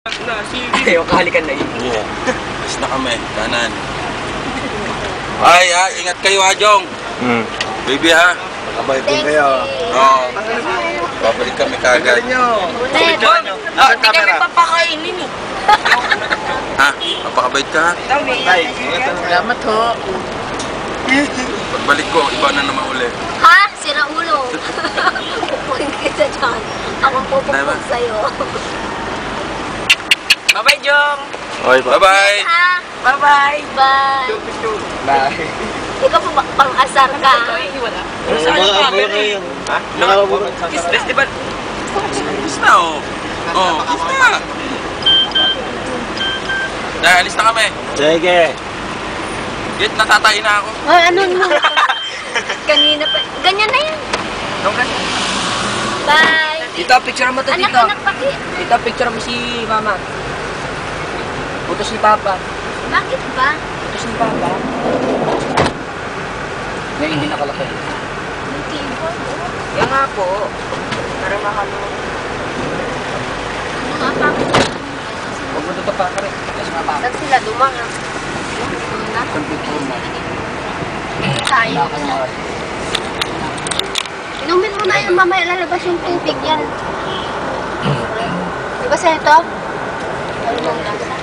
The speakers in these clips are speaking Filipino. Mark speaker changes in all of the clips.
Speaker 1: Ayaw kahalikan na yun.
Speaker 2: Oo. Alis na kami. Kanan. Ay, ingat kayo ha, Jong. Baby ha.
Speaker 3: Kabay din kayo.
Speaker 2: Oo. Babalik kami kagad.
Speaker 1: Hindi kami papakainin eh.
Speaker 2: Ha? Papakabait ka ha?
Speaker 1: Salamat ho.
Speaker 2: Pagbalik ko, iba na naman uli.
Speaker 4: Ha? Sira ulo. Pupukin kita dyan. Ako pupupog sa'yo.
Speaker 1: Bye-bye, Jong.
Speaker 2: Bye-bye.
Speaker 4: Ha?
Speaker 1: Bye-bye.
Speaker 4: Bye.
Speaker 3: Bye.
Speaker 4: Ikaw po pang-asar ka.
Speaker 1: Wala. Saan yung camera?
Speaker 3: Ha?
Speaker 1: Kiss festival.
Speaker 2: Kiss na oh. Oh, kiss na. Dahil, alis na kami.
Speaker 3: Sige.
Speaker 2: Git, natatay na ako.
Speaker 4: Ay, ano? Kanina pa. Ganyan na yan. Bye.
Speaker 1: Dito, picture mo to dito.
Speaker 4: Anak-anak paki.
Speaker 1: Dito, picture mo si Mama. Putos ni Papa.
Speaker 4: Bakit ba?
Speaker 1: Putos ni Papa. Ngayon hindi nakalaki.
Speaker 4: May keyboard.
Speaker 1: Yan nga po. Para makano.
Speaker 4: Ano nga pa?
Speaker 1: Huwag mo dito pa ka rin. Kasi nga pa.
Speaker 4: Saan sila dumang?
Speaker 1: Computer mo.
Speaker 4: Sayang. Inumin mo na yan, mamaya lalabas yung tubig yan. Di ba sa ito? Ano bang lasa?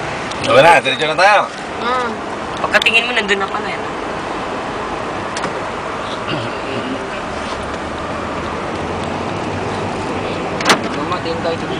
Speaker 3: Okay na, diretso na tayo.
Speaker 1: Pagkatingin mo, nandun na pala yan. Mama, tingin tayo dito.